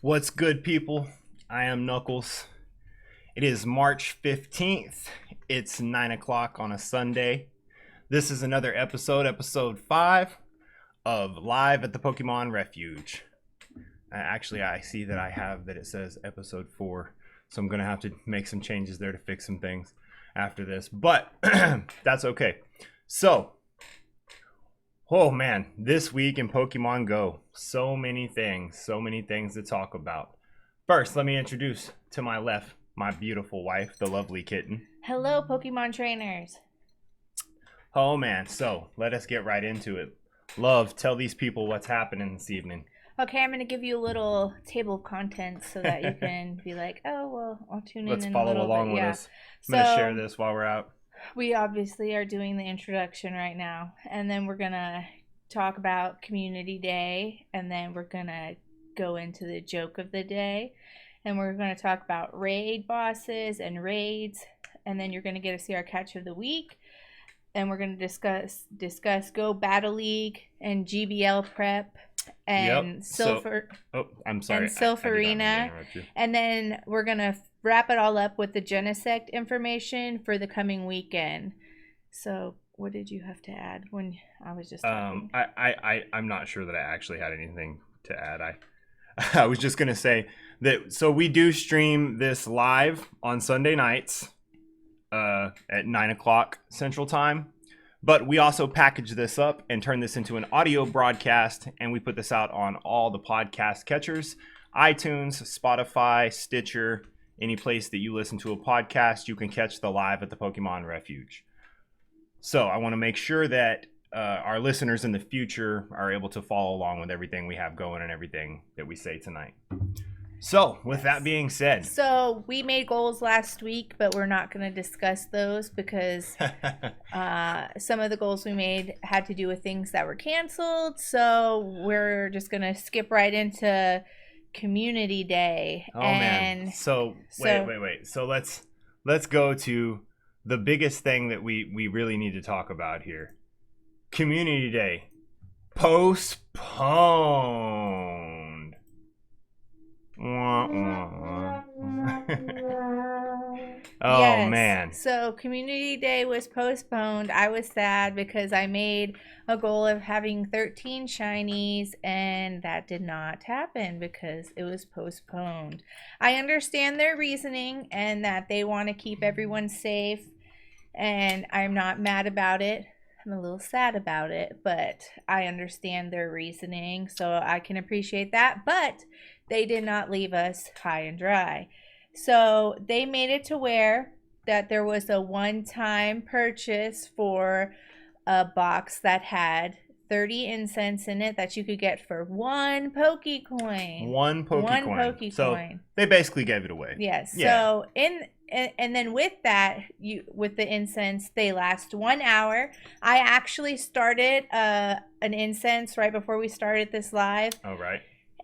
What's good, people? I am Knuckles. It is March 15th. It's 9 o'clock on a Sunday. This is another episode 5 of Live at the Pokemon Refuge. Actually, I see that it says episode 4, so I'm going to have to make some changes there to fix some things after this, but that's okay. So, oh man, this week in Pokemon Go, so many things to talk about. First, let me introduce to my left my beautiful wife, the lovely kitten. Hello, Pokemon trainers. Oh man, so let us get right into it. Love, tell these people what's happening this evening. Okay, I'm going to give you a little table of contents so that you can be like, oh, well, I'll tune in. Let's in follow a little along bit. with Yeah. us. I'm going to share this while we're out. We obviously are doing the introduction right now, and then we're going to talk about Community Day, and then we're going to go into the joke of the day, and we're going to talk about raid bosses and raids, and then you're going to get to see our catch of the week, and we're going to discuss Go Battle League and GBL prep and I'm sorry. and Silpharina, and then we're going to wrap it all up with the Genesect information for the coming weekend. So what did you have to add when I was just talking? I'm not sure that I actually had anything to add. I was just gonna say that, so we do stream this live on Sunday nights at 9 o'clock Central Time, but we also package this up and turn this into an audio broadcast, and we put this out on all the podcast catchers: iTunes, Spotify, Stitcher. Any place that you listen to a podcast, you can catch the Live at the Pokemon Refuge. So I want to make sure that our listeners in the future are able to follow along with everything we have going and everything that we say tonight. So with that being said. So we made goals last week, but we're not going to discuss those because some of the goals we made had to do with things that were canceled. So we're just going to skip right into Community Day. Man. So wait. So let's go to the biggest thing that we really need to talk about here. Community Day postponed. Yes. Man. So Community Day was postponed. I was sad because I made a goal of having 13 shinies, and that did not happen because it was postponed. I understand their reasoning and that they want to keep everyone safe, and I'm not mad about it. I'm a little sad about it, but I understand their reasoning, so I can appreciate that. But they did not leave us high and dry. So they made it to where that there was a one-time purchase for a box that had 30 incense in it that you could get for one Pokecoin. One Pokecoin. So they basically gave it away. Yes. Yeah. So and then with that, with the incense, they last 1 hour. I actually started an incense right before we started this live. Oh, right.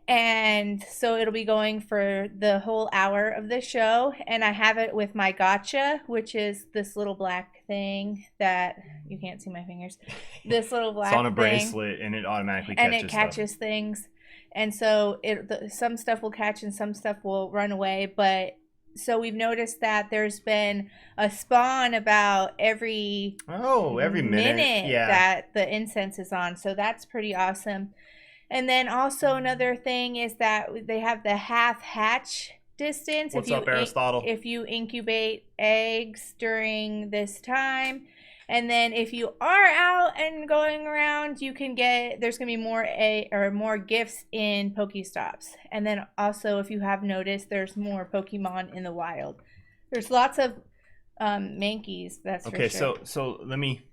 And so it'll be going for the whole hour of the show. And I have it with my gotcha, which is this little black thing that you can't see my fingers. This little black thing. It's on a bracelet, and it automatically catches and it catches stuff. Things. And so some stuff will catch and some stuff will run away. But so we've noticed that there's been a spawn about every minute that the incense is on. So that's pretty awesome. And then also another thing is that they have the half hatch distance. What's up, Aristotle? If you incubate eggs during this time. And then if you are out and going around, you can there's going to be more gifts in Pokestops. And then also, if you have noticed, there's more Pokemon in the wild. There's lots of Mankeys, that's for sure. Okay, so let me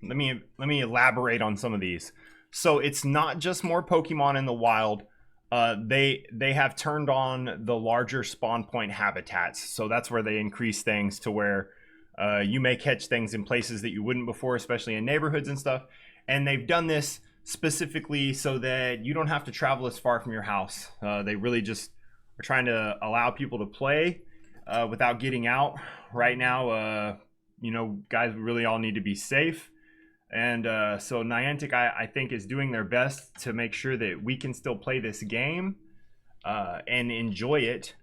elaborate on some of these. So it's not just more Pokemon in the wild. They have turned on the larger spawn point habitats. So that's where they increase things to where you may catch things in places that you wouldn't before, especially in neighborhoods and stuff. And they've done this specifically so that you don't have to travel as far from your house. They really just are trying to allow people to play without getting out. Right now, guys really all need to be safe. And so Niantic, I think, is doing their best to make sure that we can still play this game and enjoy it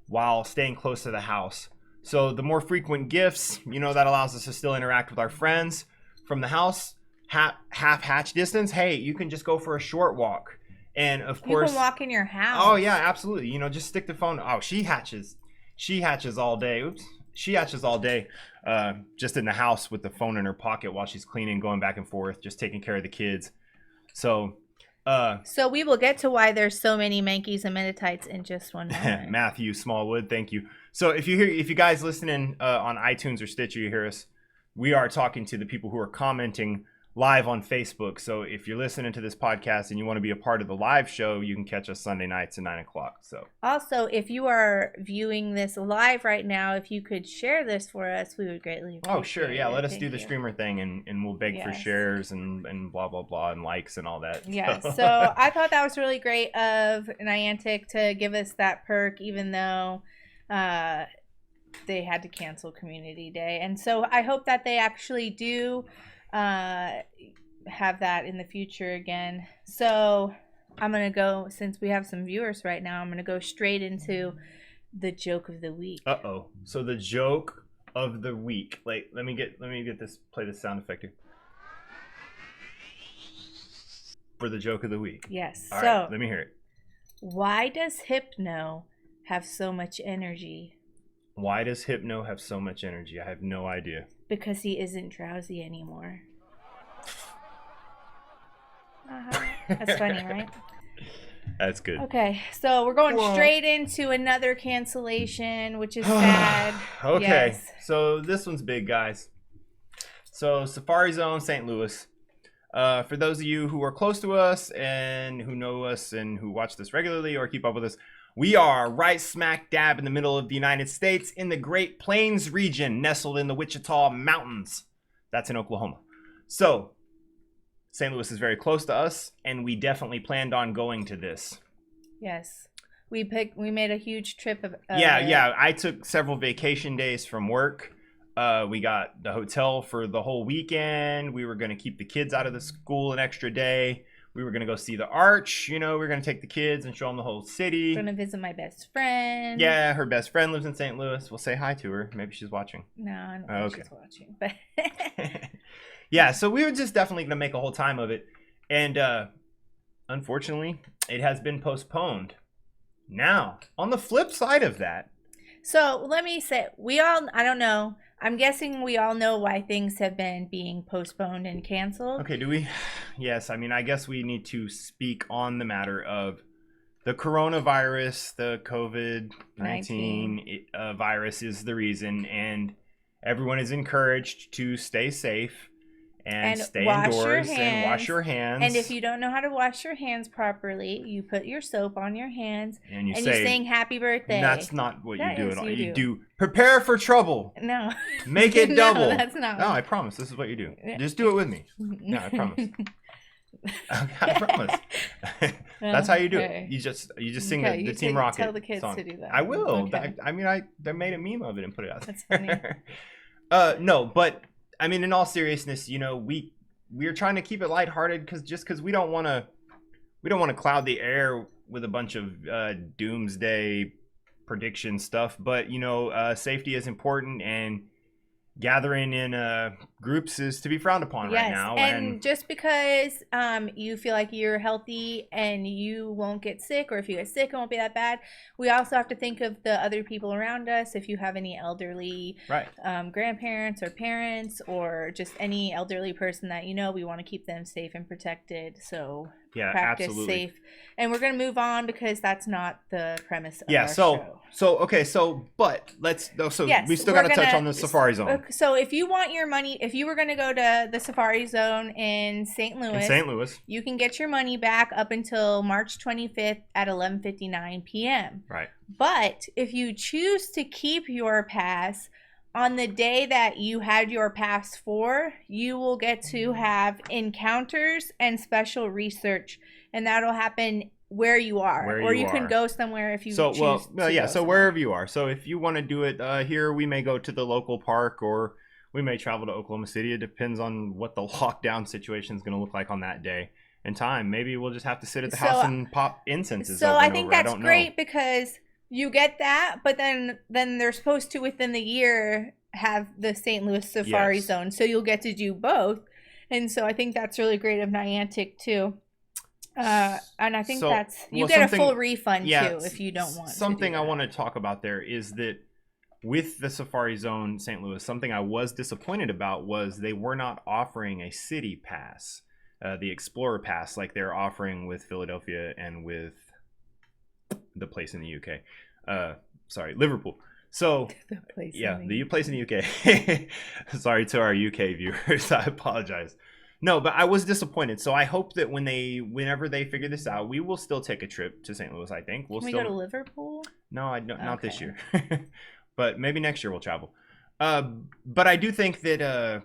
while staying close to the house. So the more frequent gifts, that allows us to still interact with our friends from the house. Half hatch distance, hey, you can just go for a short walk. And of course, you can walk in your house. Oh yeah, absolutely. Just stick the phone. Oh, she hatches all day. Oops. She hatches all day, just in the house with the phone in her pocket while she's cleaning, going back and forth, just taking care of the kids. So we will get to why there's so many Mankeys and Metatites in just one moment. Matthew Smallwood, thank you. So if you guys listening on iTunes or Stitcher, you hear us, we are talking to the people who are commenting live on Facebook. So if you're listening to this podcast and you want to be a part of the live show, you can catch us Sunday nights at 9:00. So also, if you are viewing this live right now, if you could share this for us, we would greatly appreciate it. Oh, sure. Yeah. Let us do the streamer thing and we'll beg for shares and blah, blah, blah, and likes and all that. Yeah. So I thought that was really great of Niantic to give us that perk, even though they had to cancel Community Day. And so I hope that they actually do have that in the future again. So I'm gonna go, since we have some viewers right now, I'm gonna go straight into the joke of the week. So the joke of the week. Like, let me get this, play this sound effect here. For the joke of the week. Yes. All right, let me hear it. Why does Hypno have so much energy? Why does Hypno have so much energy? I have no idea. Because he isn't drowsy anymore. That's funny, right? That's good. Okay, so we're going straight into another cancellation, which is sad. Okay, yes. So this one's big, guys. So Safari Zone, St. Louis. For those of you who are close to us and who know us and who watch this regularly or keep up with us, we are right smack dab in the middle of the United States in the Great Plains region, nestled in the Wichita Mountains. That's in Oklahoma. So St. Louis is very close to us, and we definitely planned on going to this. Yes. We made a huge trip of yeah. I took several vacation days from work. We got the hotel for the whole weekend. We were going to keep the kids out of the school an extra day. We were going to go see the Arch. We were going to take the kids and show them the whole city. Going to visit my best friend. Yeah, her best friend lives in St. Louis. We'll say hi to her. Maybe she's watching. No, I don't think she's watching. But yeah, so we were just definitely going to make a whole time of it. And unfortunately, it has been postponed. Now, on the flip side of that. So let me say, I don't know. I'm guessing we all know why things have been being postponed and canceled. Okay, do we? Yes, I guess we need to speak on the matter of the coronavirus, the COVID-19 virus is the reason, and everyone is encouraged to stay safe and stay indoors and wash your hands. And if you don't know how to wash your hands properly, you put your soap on your hands and you sing happy birthday. That's not what you do at all. You do prepare for trouble. No. Make it double. No, that's not. No, I promise. This is what you do. Just do it with me. No, I promise. I promise. That's how you do it. You just sing the Team Rocket tell the kids song. To do that. I will. Okay. They made a meme of it and put it out there. That's funny. No, but in all seriousness, we're trying to keep it lighthearted because we don't want to cloud the air with a bunch of doomsday prediction stuff. But safety is important, and gathering in groups is to be frowned upon right now. And just because you feel like you're healthy and you won't get sick, or if you get sick, it won't be that bad. We also have to think of the other people around us. If you have any elderly grandparents or parents, or just any elderly person that we want to keep them safe and protected. So practice safe. And we're going to move on because that's not the premise of our show. But we still got to touch on the Safari Zone. So if you want your money, if you were going to go to the Safari Zone in St. Louis, you can get your money back up until March 25th at 11:59 p.m. Right. But if you choose to keep your pass on the day that you had your pass for, you will get to have encounters and special research, and that'll happen where you are, or you can go somewhere if you choose to. So wherever you are. So if you want to do it here, we may go to the local park, or we may travel to Oklahoma City. It depends on what the lockdown situation is going to look like on that day. in time. Maybe we'll just have to sit at the house and pop incenses. So over I and think over. that's great because you get that, but then they're supposed to within the year have the St. Louis Safari Zone, so you'll get to do both. And so I think that's really great of Niantic too. And I think you get a full refund too if you don't want something to do I want to talk about there is that with the Safari Zone St. Louis, something I was disappointed about was they were not offering a city pass, the Explorer Pass, like they're offering with Philadelphia and with the place in the UK. Liverpool. So the place place in the UK. Sorry to our UK viewers. I apologize. No, but I was disappointed. So I hope that whenever they figure this out, we will still take a trip to St. Louis. I think Can we go to Liverpool? No, I don't. Not this year. But maybe next year we'll travel. But I do think that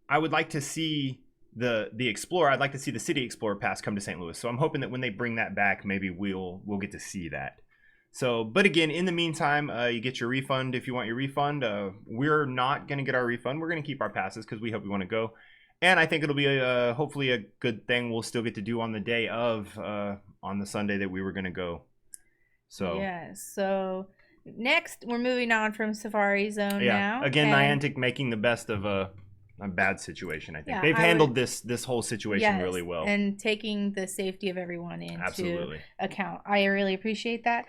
I would like to see the Explorer. I'd like to see the City Explorer Pass come to St. Louis. So I'm hoping that when they bring that back, maybe we'll get to see that. So, but again, in the meantime, you get your refund if you want your refund. We're not going to get our refund. We're going to keep our passes because we hope we want to go. And I think it'll be hopefully a good thing we'll still get to do on the day of, on the Sunday that we were going to go. So yeah, so next we're moving on from Safari Zone now. Again, Niantic making the best of a bad situation. I think they've handled this whole situation really well. And taking the safety of everyone into account. I really appreciate that.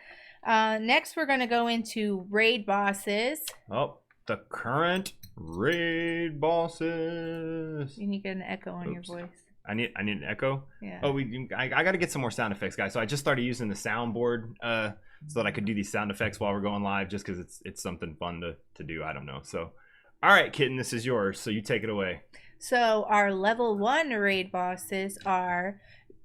Next, we're going to go into raid bosses. Oh, the current raid bosses. You need to get an echo on your voice. I need an echo. Yeah. Oh, I got to get some more sound effects, guys. So I just started using the soundboard so that I could do these sound effects while we're going live, just because it's something fun to do. I don't know. So, all right, Kitten, this is yours. So you take it away. So our level 1 raid bosses are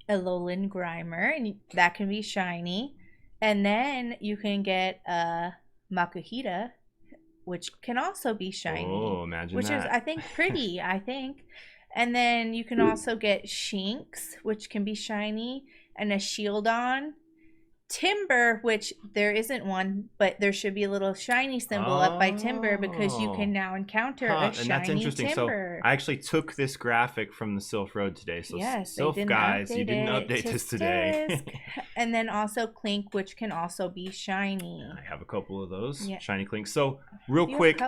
Alolan Grimer, and that can be shiny. And then you can get Makuhita, which can also be shiny. Oh, imagine that. Which is, I think, pretty, I think. And then you can also get Shinx, which can be shiny, and a Shieldon. Timber, which there isn't one, but there should be a little shiny symbol up by Timber because you can now encounter a shiny and that's interesting. Timber. So I actually took this graphic from the Sylph Road today. So yes, Sylph guys, you didn't update this today. And then also Clink, which can also be shiny. I have a couple of those shiny Clinks. So real quick,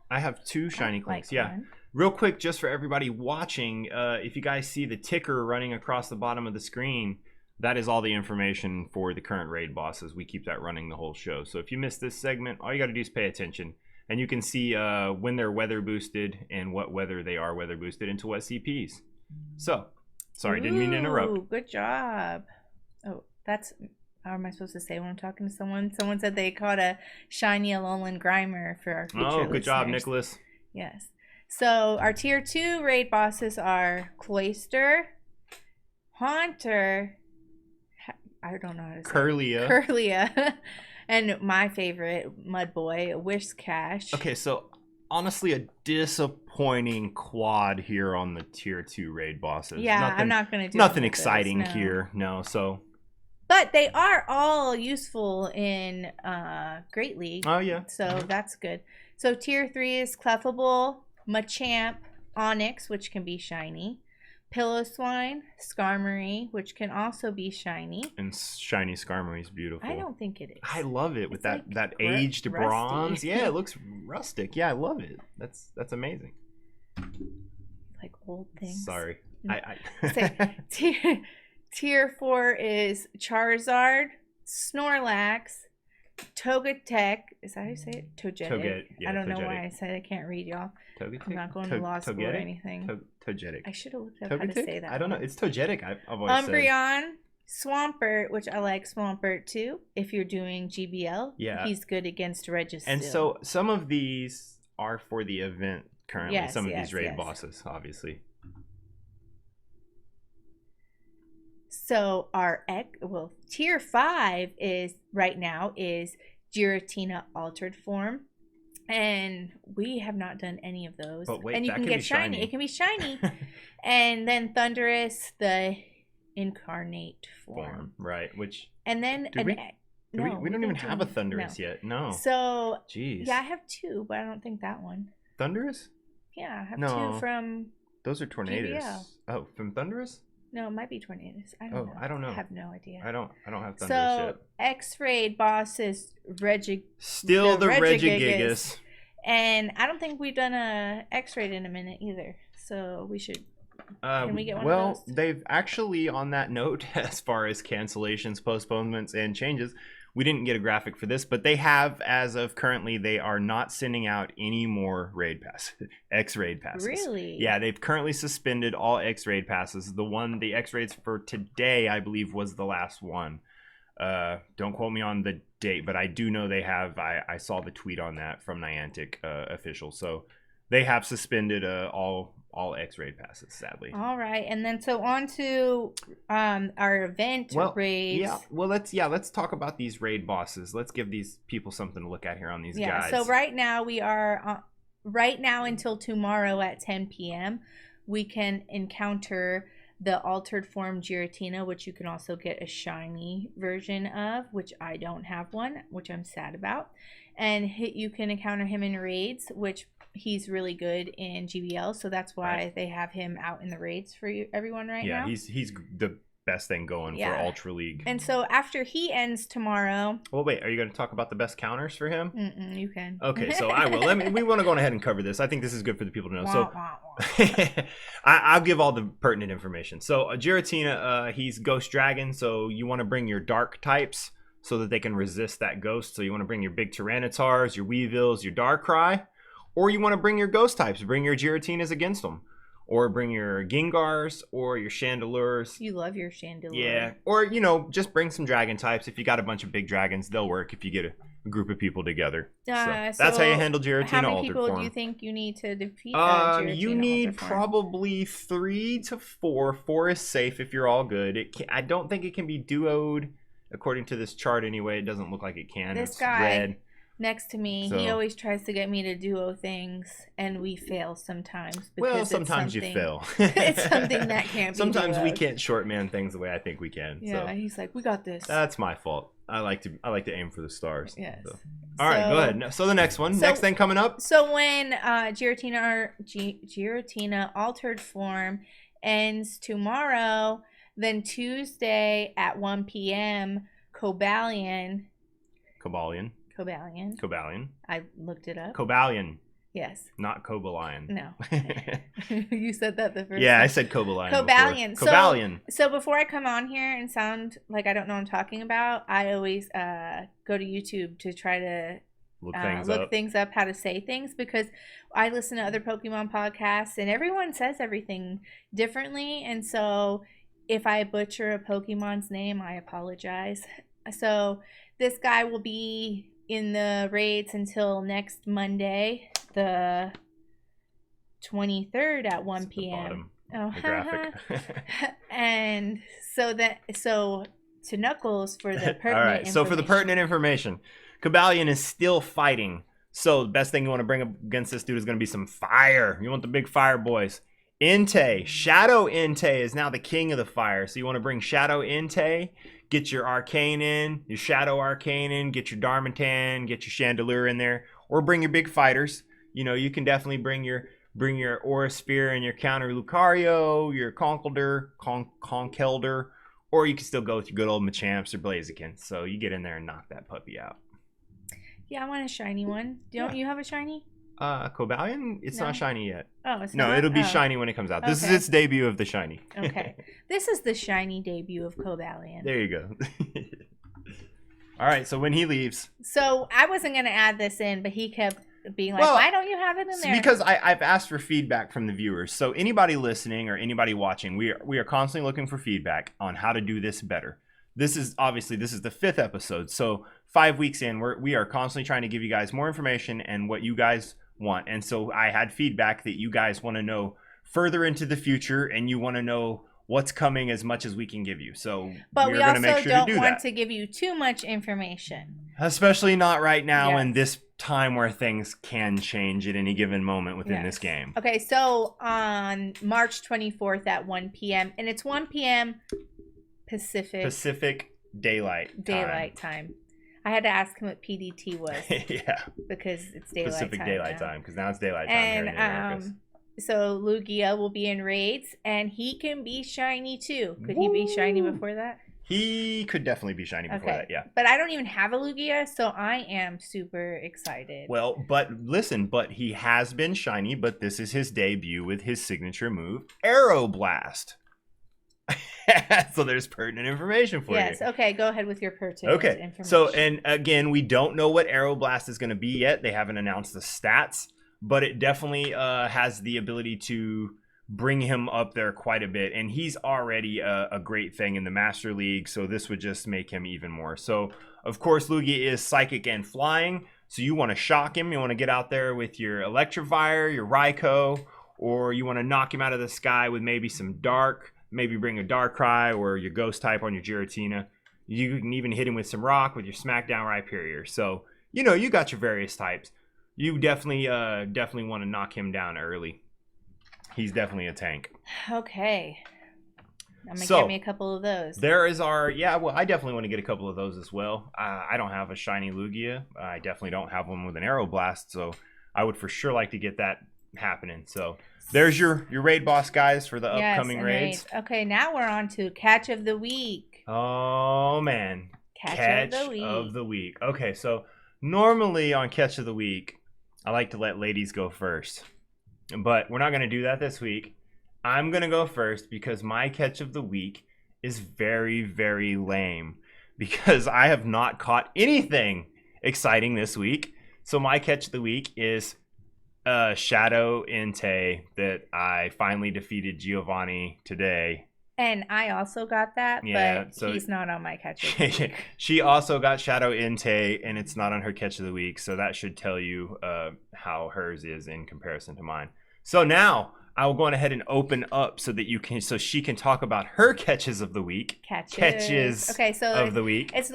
I have 2 shiny Clinks. One. Real quick, just for everybody watching, if you guys see the ticker running across the bottom of the screen, that is all the information for the current raid bosses. We keep that running the whole show. So if you missed this segment, all you got to do is pay attention. And you can see when they're weather boosted and what weather they are weather boosted into what CPs. So, sorry, didn't mean to interrupt. Good job. Oh, that's... How am I supposed to say when I'm talking to someone? Someone said they caught a shiny Alolan Grimer for our future listeners. Good job, Nicholas. Yes. So our tier 2 raid bosses are Cloyster, Haunter... I don't know how to say Curlia. And my favorite, Mudboy, Whiscash. Okay, so honestly, a disappointing quad here on the tier 2 raid bosses. Yeah, I'm not going to do nothing exciting here. No, so. But they are all useful in Great League. Oh, yeah. So that's good. So tier 3 is Clefable, Machamp, Onyx, which can be shiny. Pillow-Swine, Skarmory, which can also be shiny. And shiny Skarmory is beautiful. I don't think it is. I love it with that aged bronze. Yeah, it looks rustic. Yeah, I love it. That's amazing. Like old things. Sorry. Tier 4 is Charizard, Snorlax, Togetic. Is that how you say it? Togetic. I don't know why I said I can't read, y'all. Togetic? I'm not going to law school or anything. Togetic. I should have looked up how to say that. I don't know. It's Togetic. I've always said. Umbreon, Swampert, which I like Swampert too. If you're doing GBL, he's good against Registeel. And so some of these are for the event currently. Some of these raid bosses, obviously. So our tier 5 is right now is Giratina altered form. And we have not done any of those. But wait, and you can get shiny. It can be shiny. And then Thundurus, the incarnate form. Right, which... And then... we don't even have a Thundurus yet. No. So... Jeez. Yeah, I have 2, but I don't think that one. Thundurus? Yeah, I have 2 from... Those are Tornadoes. GBL. Oh, from Thundurus? No, it might be tornadoes. I don't know. I don't know. I have no idea. I don't have thunder So shit. X-Raid boss is Still the Regigigas. And I don't think we've done a X-Raid in a minute either. So we should. Can we get one of those? They've actually, on that note, as far as cancellations, postponements, and changes, we didn't get a graphic for this, but they have, as of currently, they are not sending out any more raid passes, X-Raid passes. Really? Yeah, they've currently suspended all X-Raid passes. The X-Raids for today, I believe, was the last one. Don't quote me on the date, but I do know they have. I saw the tweet on that from Niantic official. So they have suspended all X-Raid passes, sadly. All right, and then so on to our event raids. Yeah, well, let's talk about these raid bosses. Let's give these people something to look at here on these guides. So right now we are right now until tomorrow at 10 p.m. we can encounter the altered form Giratina, which you can also get a shiny version of, which I don't have one, which I'm sad about. And you can encounter him in raids, which he's really good in GBL, so that's why they have him out in the raids for everyone now. Yeah, he's the best thing going for Ultra League. And so after he ends tomorrow. Well, wait, are you going to talk about the best counters for him? You can. Okay, so I will. We want to go ahead and cover this. I think this is good for the people to know. I'll give all the pertinent information. So Giratina, he's Ghost Dragon, so you want to bring your dark types so that they can resist that ghost. So you want to bring your big Tyrannitars, your Weevils, your Darkrai, or you want to bring your ghost types. Bring your Giratinas against them. Or bring your Gengars or your Chandelures. You love your Chandelure. Yeah. Or, just bring some dragon types. If you got a bunch of big dragons, they'll work if you get a group of people together. So that's how you handle Giratina altered form. How many people do you think you need to defeat Giratina? You need probably 3 to 4. 4 is safe if you're all good. I don't think it can be duoed. According to this chart anyway, it doesn't look like it can. This guy red. Next to me, he always tries to get me to duo things, and we fail sometimes. Well, sometimes you fail. It's something that can't be Sometimes we can't short man things the way I think we can. Yeah, so. He's like, we got this. That's my fault. I like to aim for the stars. Yes. So. All right, go ahead. So the next one, next thing coming up. So when Giratina altered form ends tomorrow, then Tuesday at 1 p.m. Cobalion. I looked it up. Cobalion. Yes. Not Cobalion. No. You said that the first time. I said Cobalion. Cobalion. Cobalion. So before I come on here and sound like I don't know what I'm talking about, I always go to YouTube to try to look things up, how to say things, because I listen to other Pokemon podcasts and everyone says everything differently. And so if I butcher a Pokemon's name, I apologize. So this guy will be in the raids until next Monday, the 23rd at 1 p.m. The graphic. And so to Knuckles for the pertinent All right, so for the pertinent information, Cobalion is still fighting. So the best thing you want to bring up against this dude is going to be some fire. You want the big fire boys. Entei, Shadow Entei is now the king of the fire. So you want to bring Shadow Entei, get your Arcane in, your Shadow Arcane in, get your Darmanitan, get your Chandelure in there, or bring your big fighters. You can definitely bring your Aura Sphere and your counter Lucario, your Conkeldurr, or you can still go with your good old Machamps or Blaziken. So you get in there and knock that puppy out. Yeah, I want a shiny one. Don't you have a shiny? Cobalion? It's not shiny yet. Oh, it's not? No, it'll be shiny when it comes out. This is its debut of the shiny. Okay. This is the shiny debut of Cobalion. There you go. All right, so when he leaves. So I wasn't going to add this in, but he kept being like, why don't you have it in there? Because I've asked for feedback from the viewers. So anybody listening or anybody watching, we are constantly looking for feedback on how to do this better. This is the 5th episode. So 5 weeks in, we are constantly trying to give you guys more information and what you guys want. And so I had feedback that you guys want to know further into the future, and you want to know what's coming as much as we can give you. So but we also don't want to give you too much information, especially not right now in this time where things can change at any given moment within this game. Okay, so on March 24th at 1 p.m. and it's 1 p.m. Pacific Daylight Time. I had to ask him what PDT was. Yeah. Because it's daylight Pacific time Daylight now. Time, because now it's daylight time here in the Americas. So Lugia will be in raids, and he can be shiny too. Could he be shiny before that? He could definitely be shiny before that, yeah. But I don't even have a Lugia, so I am super excited. Well, but listen, but he has been shiny, but this is his debut with his signature move, Aeroblast. So there's pertinent information for you. Yes, okay, go ahead with your pertinent information. So, and again, we don't know what Aeroblast is going to be yet. They haven't announced the stats, but it definitely has the ability to bring him up there quite a bit. And he's already a great thing in the Master League, so this would just make him even more. So, of course, Lugia is psychic and flying, so you want to shock him. You want to get out there with your Electivire, your Raikou, or you want to knock him out of the sky with maybe some Dark. Maybe bring a Darkrai or your Ghost type on your Giratina. You can even hit him with some Rock with your Smackdown Rhyperior. So, you know, you got your various types. You definitely want to knock him down early. He's definitely a tank. Okay. I'm going to get me a couple of those. There is our... Yeah, well, I definitely want to get a couple of those as well. I don't have a shiny Lugia. I definitely don't have one with an Aeroblast. So, I would for sure like to get that happening. So... There's your raid boss, guys, for the upcoming raids. Okay, now we're on to Catch of the Week. Oh, man. Catch of the week. Okay, so normally on Catch of the Week, I like to let ladies go first. But we're not going to do that this week. I'm going to go first because my Catch of the Week is very, very lame. Because I have not caught anything exciting this week. So my Catch of the Week is... Shadow Entei that I finally defeated Giovanni today. And I also got that, but so he's not on my Catch of the Week. She also got Shadow Entei, and it's not on her Catch of the Week, so that should tell you how hers is in comparison to mine. So now I will go ahead and open up so that she can talk about her catches of the week. Catches okay, so of the week. It's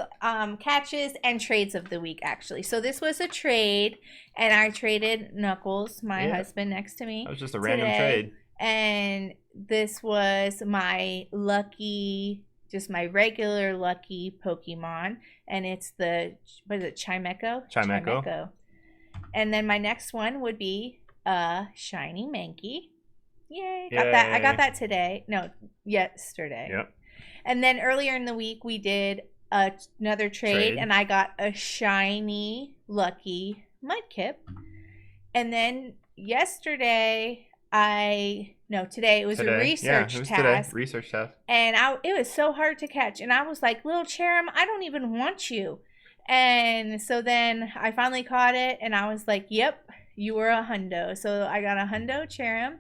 catches and trades of the week, actually. So this was a trade, and I traded Knuckles, my husband, next to me. That was just a random trade. And this was my lucky, just my regular lucky Pokemon, and it's the Chimecho? Chimecho. And then my next one would be a shiny Mankey. Yay, got that. I got that today. No, yesterday. Yep. And then earlier in the week, we did another trade, and I got a shiny, lucky Mudkip. And then yesterday, today it was a research task. Today. Research task. And it was so hard to catch. And I was like, little Cherim, I don't even want you. And so then I finally caught it, and I was like, yep, you were a hundo. So I got a hundo Cherim.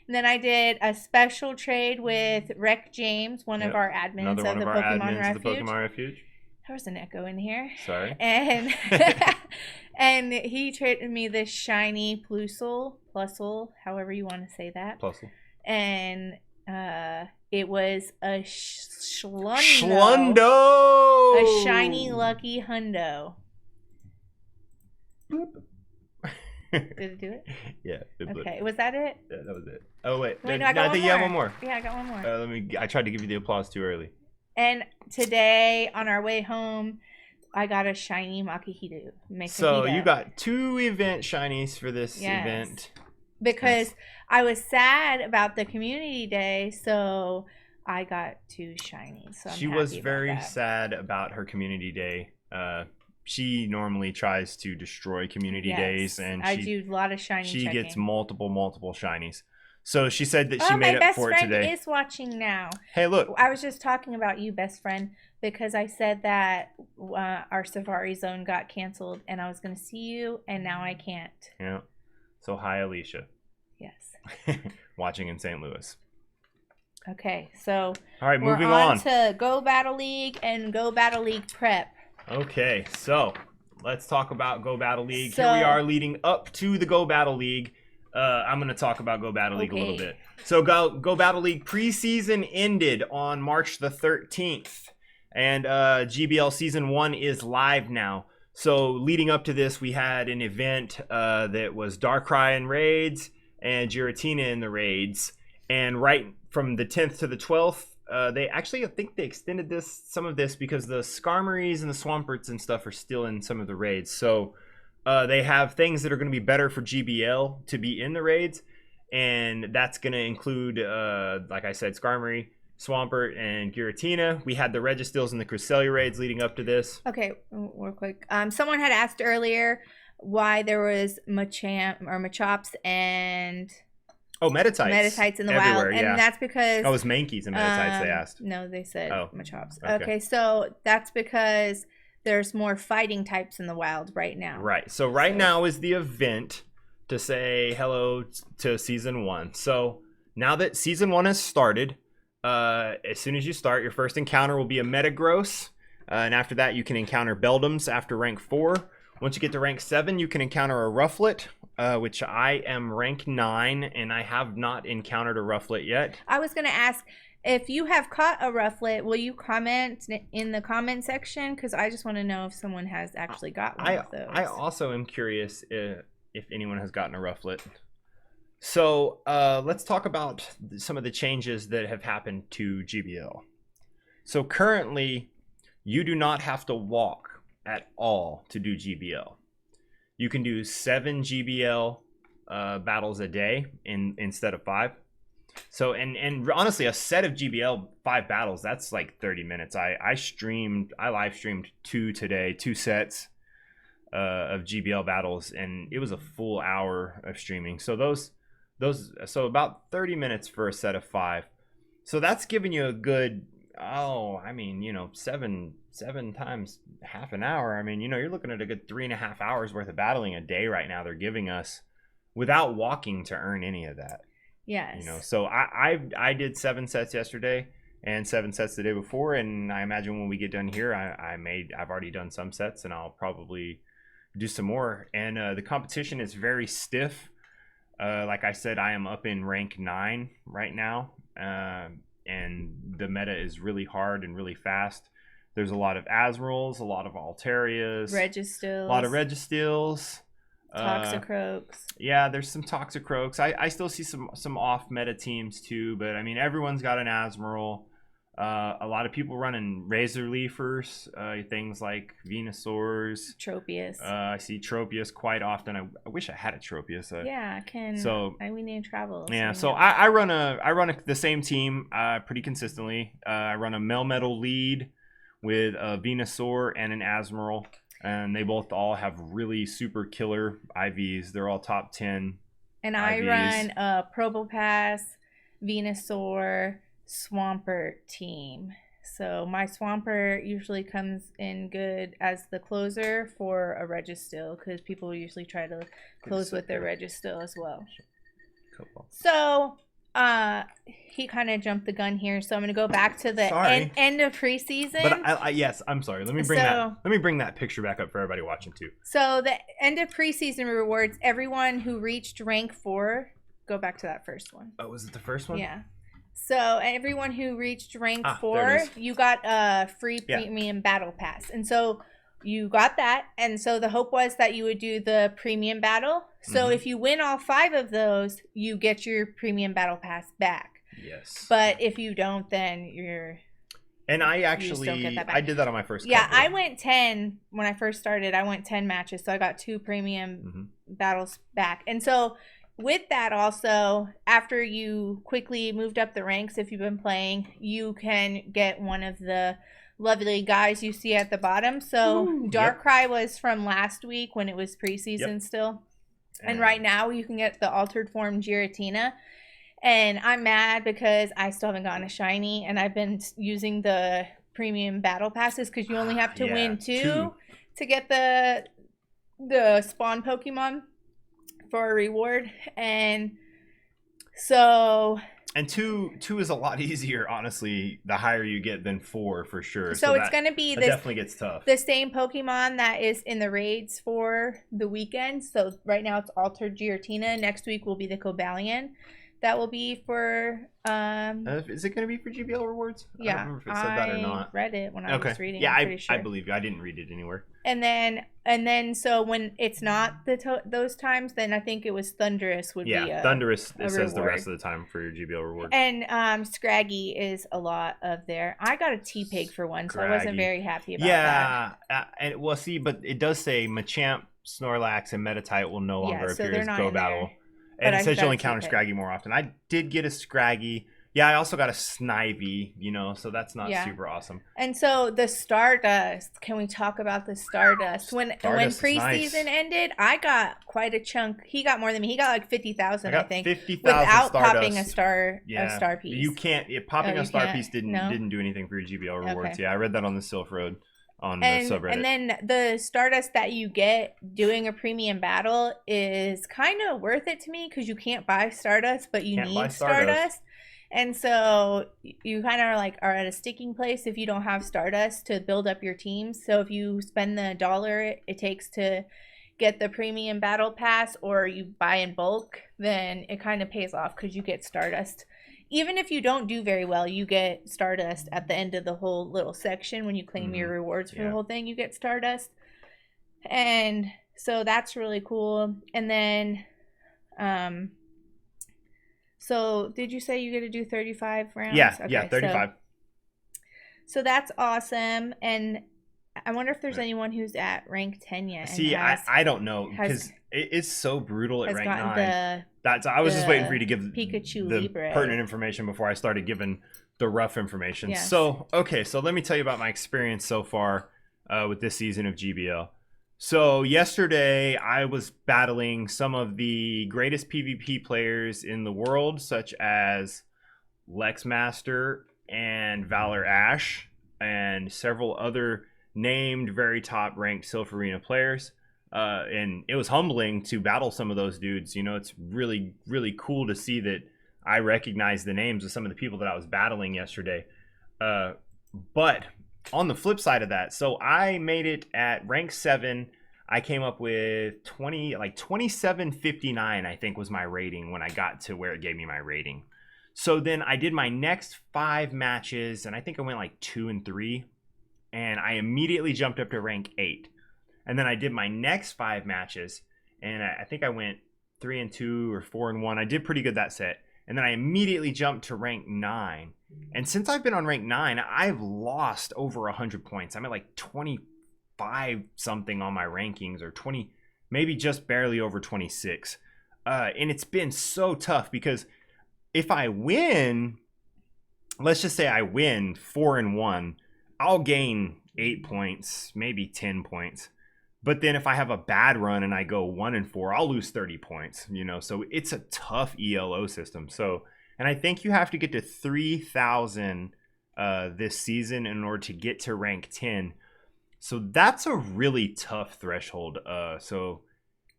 And then I did a special trade with Rec James, one of our admins of the Pokemon Refuge. There was an echo in here. Sorry. And and he traded me this shiny Plusle, however you want to say that. Plusle. And it was a Schlundo. A shiny lucky hundo. Boop. Did it do it? Yeah. Okay. Was that it? Yeah, that was it. Oh wait. No, I think you have one more. Yeah, I got one more. I tried to give you the applause too early. And today, on our way home, I got a shiny Makihita. So you got 2 event shinies for this event. Because I was sad about the community day, so I got 2 shinies. So she was very sad about her community day. She normally tries to destroy community days, and I do a lot of shiny. She gets multiple shinies. So she said that she made up for it today. My best friend is watching now. Hey, look! I was just talking about you, best friend, because I said that our Safari Zone got canceled, and I was going to see you, and now I can't. Yeah. So hi, Alicia. Yes. Watching in St. Louis. Okay, so all right, moving on to Go Battle League and Go Battle League Prep. Okay, so let's talk about Go Battle League. Here we are leading up to the Go Battle League. I'm going to talk about Go Battle League a little bit. So Go Battle League preseason ended on March the 13th. And GBL Season 1 is live now. So leading up to this, we had an event that was Darkrai Raids and Giratina in the raids. And right from the 10th to the 12th, they actually, I think they extended some of this because the Skarmories and the Swamperts and stuff are still in some of the raids. So they have things that are going to be better for GBL to be in the raids. and that's going to include, like I said, Skarmory, Swampert, and Giratina. We had the Registills and the Cresselia raids leading up to this. Okay, real quick. Someone had asked earlier why there was Machops and Metatites in the wild, and that's because it was Mankeys and Metatites. They asked. No, they said Machops. Okay. Okay, so that's because there's more fighting types in the wild right now. Right. So right now is the event to say hello to season 1. So now that season 1 has started, as soon as you start, your first encounter will be a Metagross, and after that you can encounter Beldums after rank 4. Once you get to rank 7, you can encounter a Rufflet, which I am rank 9, and I have not encountered a Rufflet yet. I was going to ask, if you have caught a Rufflet, will you comment in the comment section? Because I just want to know if someone has actually got one of those. I also am curious if anyone has gotten a Rufflet. So let's talk about some of the changes that have happened to GBL. So currently, you do not have to walk at all to do GBL. You can do 7 GBL battles a day instead of 5. So and honestly, a set of GBL 5 battles, that's like 30 minutes. I live streamed 2 today, 2 sets of GBL battles, and it was a full hour of streaming. So so about 30 minutes for a set of 5. So that's giving you a good, seven times half an hour. I mean, you're looking at a good 3.5 hours worth of battling a day right now. They're giving us without walking to earn any of that. Yes. So I did 7 sets yesterday and 7 sets the day before, and I imagine when we get done here, I've already done some sets, and I'll probably do some more. And the competition is very stiff. Like I said, I am up in rank 9 right now, and the meta is really hard and really fast. There's a lot of Azraels, a lot of Altarias, Registills, a lot of Registills, Toxicroaks. Yeah, there's some Toxicroaks. I still see some off meta teams too, but I mean everyone's got an Azrael. A lot of people running Razor Leafers, things like Venusaurs, Tropius. I see Tropius quite often. I wish I had a Tropius. Yeah, I can. So we need travel. Yeah, so I run the same team pretty consistently. I run a Melmetal lead with a Venusaur and an Azrael, and they both all have really super killer IVs. They're all top 10. And I run a Probopass, Venusaur, Swampert team. So my Swampert usually comes in good as the closer for a Registill, because people usually try to close with their Registill as well. Cool. So he kind of jumped the gun here, so I'm going to go back to the end of preseason. But yes, I'm sorry. Let me bring that picture back up for everybody watching too. So the end of preseason rewards everyone who reached rank 4. Go back to that first one. Oh, was it the first one? Yeah. So everyone who reached rank 4, you got a free premium battle pass. And so you got that. And so the hope was that you would do the premium battle. So if you win all 5 of those, you get your premium battle pass back. Yes. But if you don't, then you're... And I did that on my first couple. I went 10 when I first started. I went 10 matches. So I got 2 premium battles back. And so... with that also, after you quickly moved up the ranks, if you've been playing, you can get one of the lovely guys you see at the bottom. So Darkrai was from last week when it was preseason still. And right now you can get the altered form Giratina. And I'm mad because I still haven't gotten a shiny, and I've been using the premium battle passes because you only have to win 2 to get the spawn Pokemon for a reward. And so and two is a lot easier, honestly, the higher you get than 4 for sure. So it's going to be this definitely gets tough. The same Pokemon that is in the raids for the weekend. So right now it's Altered Giratina. Next week will be the Cobalion. That will be for is it going to be for GBL rewards? Yeah, I don't remember if it said that or not. I read it when I was reading. Yeah, I'm pretty sure. I believe you. I didn't read it anywhere. And then so when it's not those times, then I think it was Thundurus would be Thundurus. It says reward. the rest of the time for your GBL reward. And Scraggy is a lot of there. I got a T-Pig for one, so I wasn't very happy about that. Yeah, and but it does say Machamp, Snorlax, and Metatite will no longer appear as Go Battle. And it says you gotta only keep counter it. Scraggy more often. I did get a Scraggy. Yeah, I also got a Snivy, you know, so that's not super awesome. And so the Stardust, can we talk about the Stardust? When preseason nice. ended, I got quite a chunk. He got more than me. He got like 50,000, I think, 50,000 without Stardust. popping a star piece. You can't. Popping a star piece no? didn't do anything for your GBL rewards. Okay. Yeah, I read that on the Sylph Road on the subreddit. And then the Stardust that you get doing a premium battle is kind of worth it to me because you can't buy Stardust, but you need Stardust. And so you kind of are at a sticking place if you don't have Stardust to build up your teams. So if you spend the $1 it takes to get the premium battle pass, or you buy in bulk, then it kind of pays off because you get Stardust. Even if you don't do very well, you get Stardust at the end of the whole little section. When you claim your rewards for the whole thing, you get Stardust. And so that's really cool. And then so did you say you get to do 35 rounds? Yeah, okay, yeah, 35. So that's awesome. And I wonder if there's anyone who's at rank 10 yet. See, I don't know, because it's so brutal at rank 9. I was just waiting for you to give Pikachu the Libre pertinent information before I started giving the rough information. Yes. So, okay, so let me tell you about my experience so far with this season of GBL. So yesterday I was battling some of the greatest PvP players in the world, such as Lexmaster and Valor Ash, and several other named very top ranked Sylph Arena players. And it was humbling to battle some of those dudes. You know, it's really, really cool to see that I recognize the names of some of the people that I was battling yesterday. But on the flip side of that, so I made it at rank 7. I came up with 2759, I think was my rating when I got to where it gave me my rating. So then I did my next 5 matches, and I think I went like 2 and 3, and I immediately jumped up to rank 8. And then I did my next 5 matches, and I think I went 3 and 2 or 4 and 1. I did pretty good that set. And then I immediately jumped to rank 9. And since I've been on rank 9, I've lost over 100 points. I'm at like 25 something on my rankings, or 20, maybe just barely over 26. And it's been so tough because if I win, let's just say I win 4 and 1, I'll gain 8 points, maybe 10 points. But then if I have a bad run and I go 1 and 4, I'll lose 30 points, you know. So it's a tough ELO system. So, and I think you have to get to 3,000 this season in order to get to rank 10. So that's a really tough threshold. So,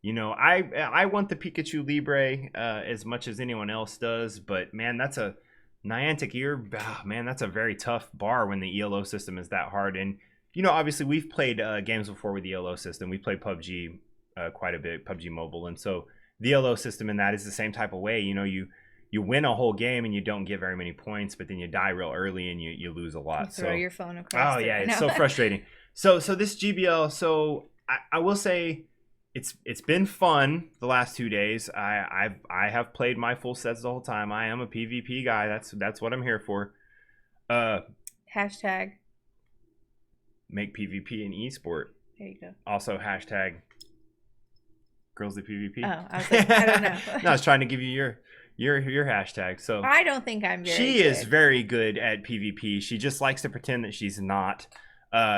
you know, I want the Pikachu Libre as much as anyone else does, but man, that's a Niantic ear. Man, that's a very tough bar when the ELO system is that hard. And you know, obviously we've played games before with the ELO system. We played PUBG quite a bit, PUBG Mobile, and so the ELO system in that is the same type of way. You know, you win a whole game and you don't get very many points, but then you die real early and you lose a lot. You throw your phone across. Oh yeah, it's so frustrating. So this GBL, so I will say it's been fun the last 2 days. I have played my full sets the whole time. I am a PvP guy. That's what I'm here for. Hashtag make PvP an eSport. There you go. Also hashtag girls at PvP. Oh, I was like, I don't know. No, I was trying to give you your hashtag. So I don't think I'm very She good. is very good at PvP. She just likes to pretend that she's not.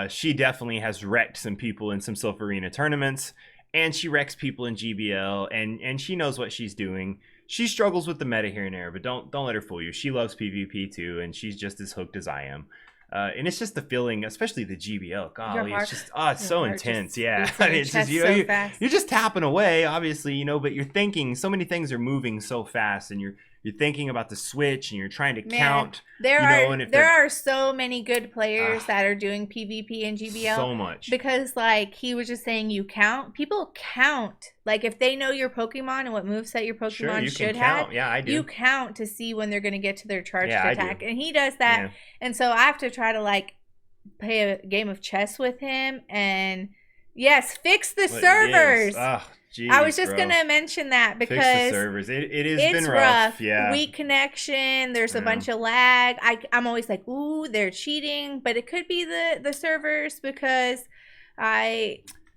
She definitely has wrecked some people in some Sylph Arena tournaments, and she wrecks people in GBL, and she knows what she's doing. She struggles with the meta here and there, but don't let her fool you. She loves PvP too, and she's just as hooked as I am. And it's just the feeling, especially the GBL. Golly, it's just it's so intense. Yeah, I mean, it's just you're just tapping away, obviously, you know, but you're thinking so many things are moving so fast, and you're thinking about the switch, and you're trying to count. There are so many good players that are doing PvP and GBL. So much. Because like he was just saying, you count. People count. Like if they know your Pokemon and what moveset your Pokemon should have. Yeah, I do. You count to see when they're going to get to their charged attack. And he does that. Yeah. And so I have to try to like play a game of chess with him. And yes, fix the servers. Jeez, I was just gonna mention that because fix the servers. It has been rough. Yeah, weak connection. There's a bunch of lag. I'm always like, ooh, they're cheating, but it could be the servers because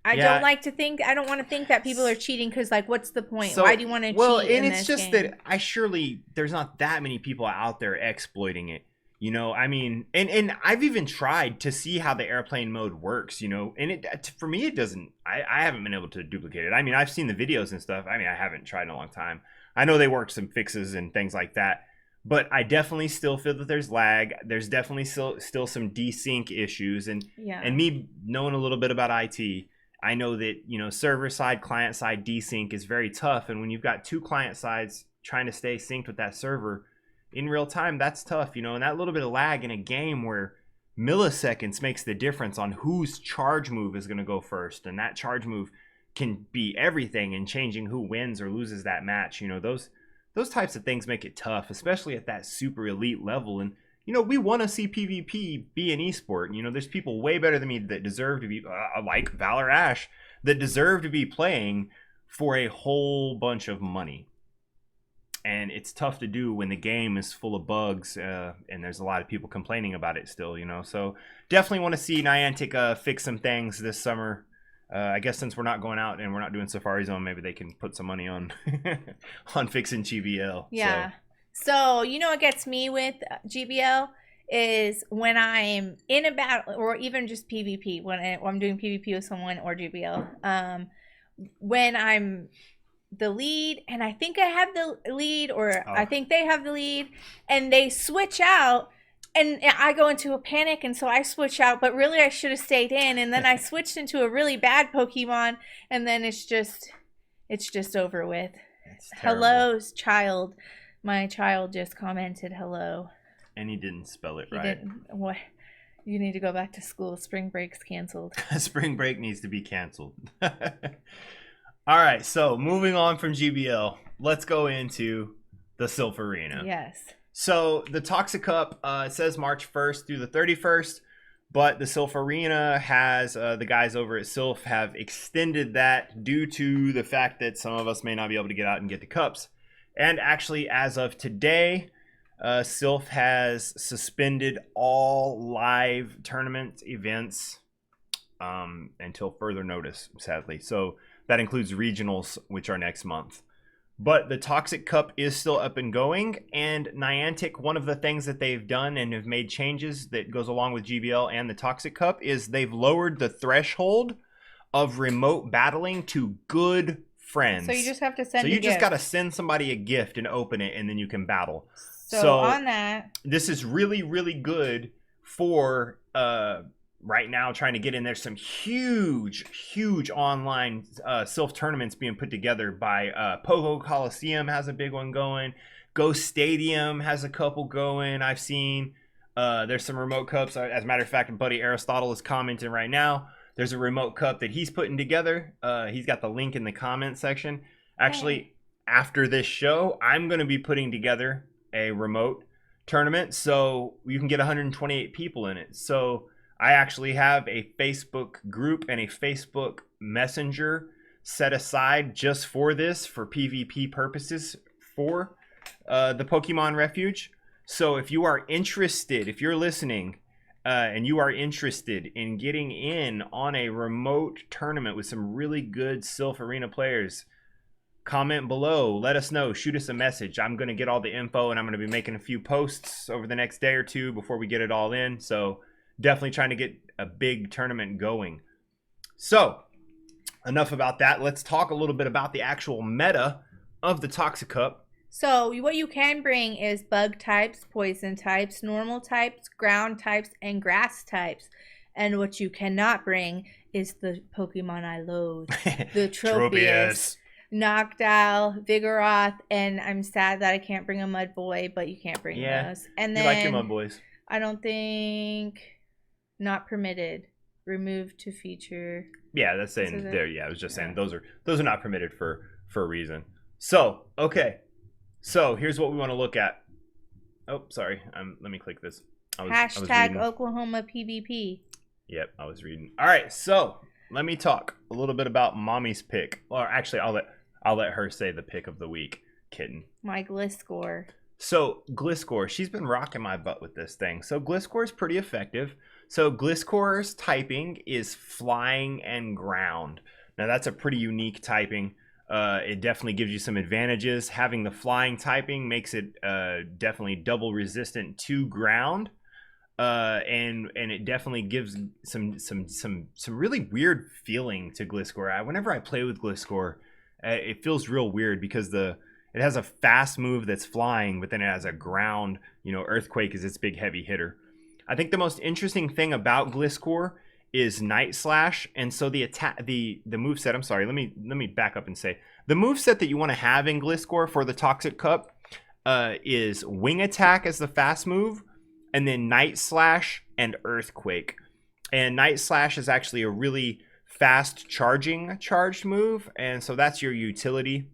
I Yeah. don't want to think that people are cheating because, like, what's the point? So, Why do you want to well, cheat and in it's this just game? that there's not that many people out there exploiting it. You know, I mean, and I've even tried to see how the airplane mode works, you know, and for me, it doesn't, I haven't been able to duplicate it. I mean, I've seen the videos and stuff. I mean, I haven't tried in a long time. I know they worked some fixes and things like that, but I definitely still feel that there's lag. There's definitely still some desync issues. And me knowing a little bit about IT, I know that, you know, server side, client side desync is very tough. And when you've got two client sides trying to stay synced with that server in real time, that's tough, you know. And that little bit of lag in a game where milliseconds makes the difference on whose charge move is going to go first. And that charge move can be everything in changing who wins or loses that match. You know, those types of things make it tough, especially at that super elite level. And you know, we want to see PvP be an esport. You know, there's people way better than me that deserve to be, like Valor Ash, that deserve to be playing for a whole bunch of money. And it's tough to do when the game is full of bugs, and there's a lot of people complaining about it still, you know. So definitely want to see Niantic fix some things this summer. I guess since we're not going out and we're not doing Safari Zone, maybe they can put some money on on fixing GBL. Yeah. So, you know what gets me with GBL is when I'm in a battle, or even just PvP, when I'm doing PvP with someone or GBL, when I'm the lead and I think I have the lead, or I think they have the lead, and they switch out and I go into a panic, and so I switch out, but really I should have stayed in, and then I switched into a really bad Pokemon, and then it's just over with. Hello, child. My child just commented hello. And he didn't spell it right. Didn't. What? You need to go back to school. Spring break's canceled. Spring break needs to be canceled. All right, so moving on from GBL, let's go into the Sylph Arena. Yes. So the Toxic Cup, it says March 1st through the 31st, but the Sylph Arena has, the guys over at Sylph have extended that due to the fact that some of us may not be able to get out and get the cups. And actually, as of today, Sylph has suspended all live tournament events until further notice, sadly. So that includes regionals, which are next month. But the Toxic Cup is still up and going, and Niantic, one of the things that they've done and have made changes that goes along with GBL and the Toxic Cup is they've lowered the threshold of remote battling to good friends. So you just have to send. So you just got to send somebody a gift and open it, and then you can battle. So on that, this is really, really good for right now trying to get in there some huge online Sylph tournaments being put together by Pogo Coliseum has a big one going. Ghost Stadium has a couple going. I've seen there's some remote cups. As a matter of fact, buddy Aristotle is commenting right now. There's a remote cup that he's putting together. He's got the link in the comment section. Actually, after this show, I'm going to be putting together a remote tournament so you can get 128 people in it. So I actually have a Facebook group and a Facebook Messenger set aside just for this, for PvP purposes, for the Pokemon Refuge. So if you are interested, if you're listening and you are interested in getting in on a remote tournament with some really good Sylph Arena players, comment below, let us know, shoot us a message. I'm going to get all the info, and I'm going to be making a few posts over the next day or two before we get it all in. So definitely trying to get a big tournament going. So enough about that. Let's talk a little bit about the actual meta of the Toxic Cup. So what you can bring is bug types, poison types, normal types, ground types, and grass types. And what you cannot bring is the Pokemon I loathe. The Tropius, Noctowl, Vigoroth, and I'm sad that I can't bring a Mudboy, but you can't bring those. And then you like your Mudboys. I don't think not permitted. Removed to feature. Yeah, that's saying there. Yeah, I was just saying those are not permitted for a reason. So okay, so here's what we want to look at. Oh, sorry. Let me click this. Hashtag Oklahoma PvP. Yep, I was reading. All right, so let me talk a little bit about Mommy's pick. Or actually, I'll let her say the pick of the week. Kitten. My Gliscor. So Gliscor, she's been rocking my butt with this thing. So Gliscor is pretty effective. So Gliscor's typing is flying and ground. Now that's a pretty unique typing. It definitely gives you some advantages. Having the flying typing makes it definitely double resistant to ground. And it definitely gives some really weird feeling to Gliscor. Whenever I play with Gliscor, it feels real weird because it has a fast move that's flying, but then it has a ground. Earthquake is its big heavy hitter. I think the most interesting thing about Gliscor is Night Slash, and so the moveset. I'm sorry, let me back up and say the moveset that you want to have in Gliscor for the Toxic Cup is Wing Attack as the fast move, and then Night Slash and Earthquake. And Night Slash is actually a really fast charged move, and so that's your utility.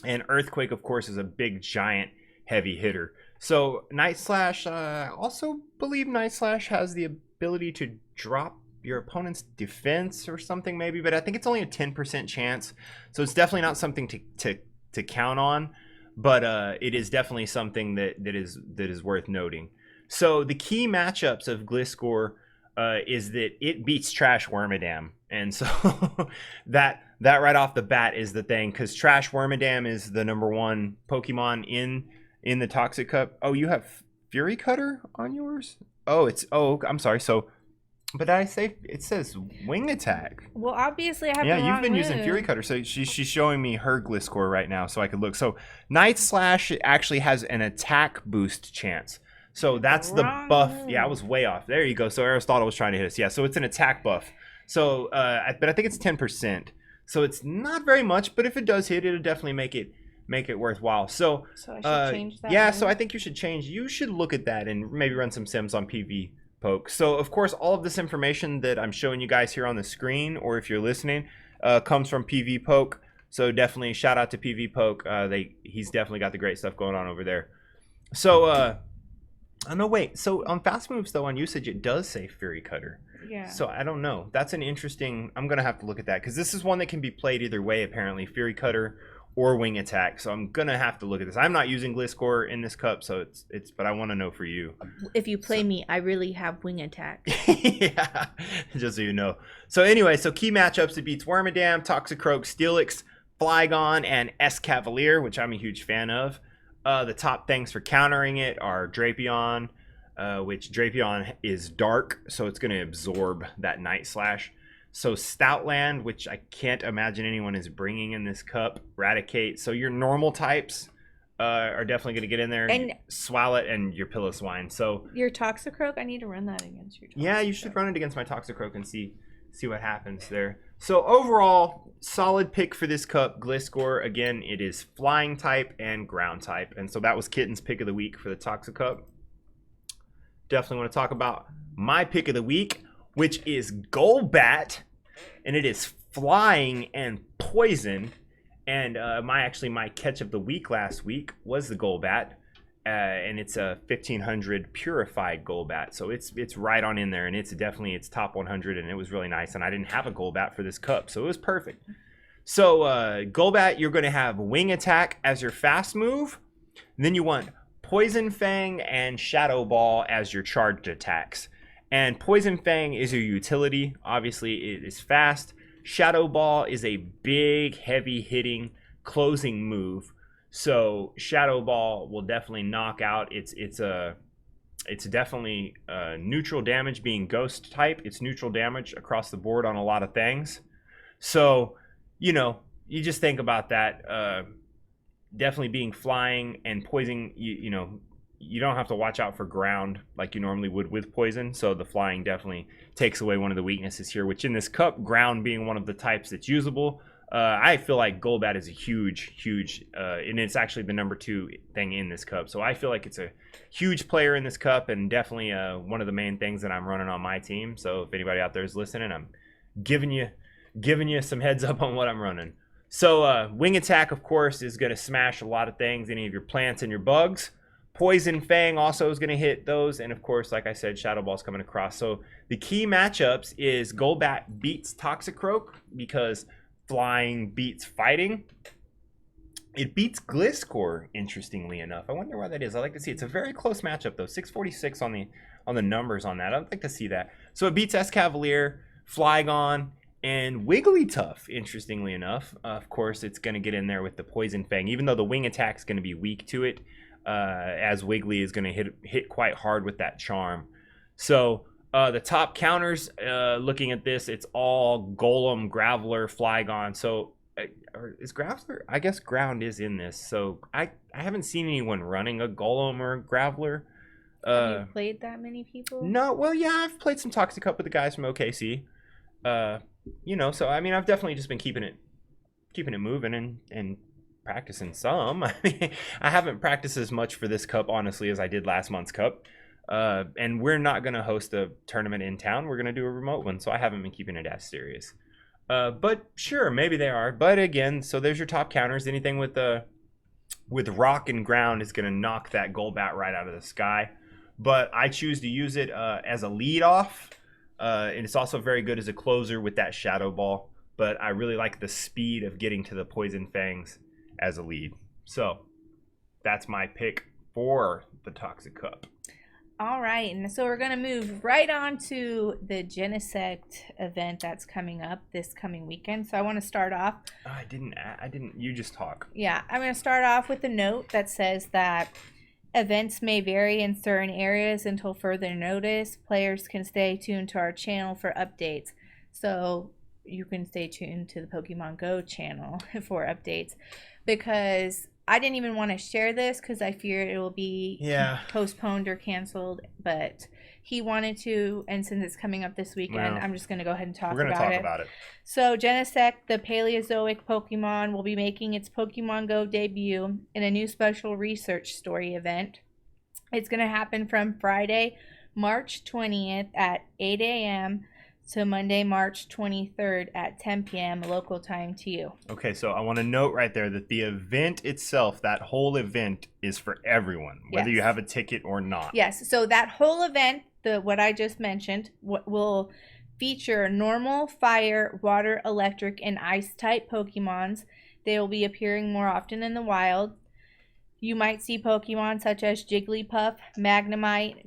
And Earthquake, of course, is a big giant heavy hitter. So Night Slash, also believe Night Slash has the ability to drop your opponent's defense or something maybe, but I think it's only a 10% chance. So it's definitely not something to count on, but it is definitely something that is worth noting. So the key matchups of Gliscor is that it beats Trash Wormadam. And so that right off the bat is the thing, because Trash Wormadam is the #1 Pokemon in the Toxic Cup. Oh, you have Fury Cutter on yours? Oh, I'm sorry. So, but did I say it says Wing Attack? Well, obviously I have yeah, the wrong you've been move. using Fury Cutter, so she's showing me her Gliscor right now, so I could look. So Night Slash actually has an attack boost chance. So that's the buff. Move. Yeah, I was way off. There you go. So Aristotle was trying to hit us. Yeah, so it's an attack buff. So, but I think it's 10%. So it's not very much, but if it does hit, it'll definitely make it worthwhile. So I should change that. Yeah, move? so I think you should change. You should look at that and maybe run some sims on PV Poke. So of course, all of this information that I'm showing you guys here on the screen, or if you're listening, comes from PV Poke. So definitely shout out to PV Poke. He's definitely got the great stuff going on over there. So oh no, wait. So on fast moves though, on usage, it does say Fury Cutter. Yeah. So I don't know. That's an interesting. I'm gonna have to look at that because this is one that can be played either way. Apparently, Fury Cutter or Wing Attack. So I'm gonna have to look at this. I'm not using Gliscor in this cup, so it's. But I want to know for you. If you play me, I really have Wing Attack. Yeah, just so you know. So anyway, so key matchups: it beats Wormadam, Toxicroak, Steelix, Flygon, and Escavalier, which I'm a huge fan of. The top things for countering it are Drapion, which Drapion is dark, so it's going to absorb that Night Slash. So Stoutland, which I can't imagine anyone is bringing in this cup. Raticate. So your normal types are definitely going to get in there. And Swowlet and your Piloswine. So your Toxicroak, I need to run that against your Toxicroak. Yeah, you should run it against my Toxicroak and see what happens there. So overall, solid pick for this cup. Gliscor, again, it is flying type and ground type. And so that was Kitten's pick of the week for the Toxic Cup. Definitely want to talk about my pick of the week, which is Golbat. And it is flying and poison. And my catch of the week last week was the Golbat. And it's a 1500 purified Golbat, so it's right on in there, and it's definitely its top 100, and it was really nice. And I didn't have a Golbat for this cup, so it was perfect. So Golbat, you're going to have Wing Attack as your fast move, and then you want Poison Fang and Shadow Ball as your charged attacks. And Poison Fang is your utility. Obviously, it is fast. Shadow Ball is a big, heavy hitting closing move. So Shadow Ball will definitely knock out. It's definitely neutral damage, being ghost type. It's neutral damage across the board on a lot of things. So you you just think about that. Definitely being flying and poison. You don't have to watch out for ground like you normally would with poison. So the flying definitely takes away one of the weaknesses here, which in this cup, ground being one of the types that's usable. I feel like Golbat is a huge, and it's actually the #2 thing in this cup. So I feel like it's a huge player in this cup, and definitely one of the main things that I'm running on my team. So if anybody out there is listening, I'm giving you some heads up on what I'm running. So Wing Attack, of course, is going to smash a lot of things, any of your plants and your bugs. Poison Fang also is going to hit those, and of course, like I said, Shadow Ball's coming across. So the key matchups is Golbat beats Toxicroak because flying beats fighting. It beats Gliscor, interestingly enough. I wonder why that is. I like to see. It's a very close matchup though. 646 on on the numbers on that. I'd like to see that. So it beats Escavalier, Flygon, and Wigglytuff, interestingly enough. Of course, it's going to get in there with the Poison Fang, even though the wing attack is going to be weak to it, as Wiggly is going to hit quite hard with that charm. So the top counters, looking at this, it's all Golem, Graveler, Flygon. So is Graveler? I guess Ground is in this. So I haven't seen anyone running a Golem or a Graveler. Have you played that many people? No, well, yeah, I've played some Toxic Cup with the guys from OKC. You know, so I mean, I've definitely just been keeping it moving and practicing some. I mean, I haven't practiced as much for this cup, honestly, as I did last month's cup. And we're not going to host a tournament in town. We're going to do a remote one, so I haven't been keeping it as serious. But sure, maybe they are. But again, so there's your top counters. Anything with rock and ground is going to knock that Golbat right out of the sky. But I choose to use it as a lead off. And it's also very good as a closer with that Shadow Ball. But I really like the speed of getting to the Poison Fangs as a lead. So that's my pick for the Toxic Cup. All right, and so we're going to move right on to the Genesect event that's coming up this coming weekend. So I want to start off. I didn't. You just talk. Yeah, I'm going to start off with a note that says that events may vary in certain areas until further notice. Players can stay tuned to our channel for updates. So you can stay tuned to the Pokemon Go channel for updates, because I didn't even want to share this because I fear it will be postponed or canceled, but he wanted to, and since it's coming up this weekend, I'm just going to go ahead and talk about it. We're going to talk about it. So Genesect, the Paleozoic Pokemon, will be making its Pokemon Go debut in a new special research story event. It's going to happen from Friday, March 20th at 8 a.m. to Monday, March 23rd at 10 p.m. local time to you. Okay, so I want to note right there that the event itself, that whole event, is for everyone, whether you have a ticket or not. Yes, so that whole event, what I just mentioned, will feature normal, fire, water, electric, and ice type Pokemons. They will be appearing more often in the wild. You might see Pokemon such as Jigglypuff, Magnemite,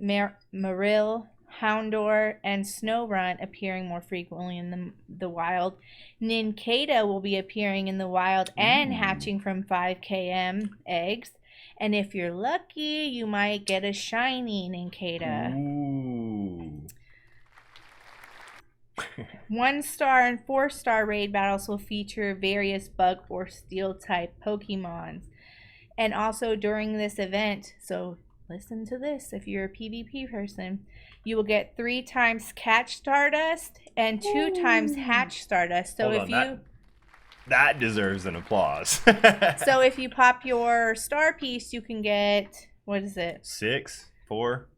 Marill, Houndour, and Snorunt appearing more frequently in the wild. Nincada will be appearing in the wild and hatching from 5km eggs. And if you're lucky, you might get a shiny Nincada. Ooh. 1-star and 4-star raid battles will feature various bug or steel type Pokemons. And also during this event, so listen to this if you're a PvP person, you will get 3 times Catch Stardust and 2 times Hatch Stardust. So that deserves an applause. So if you pop your star piece, you can get, what is it? 6, 4.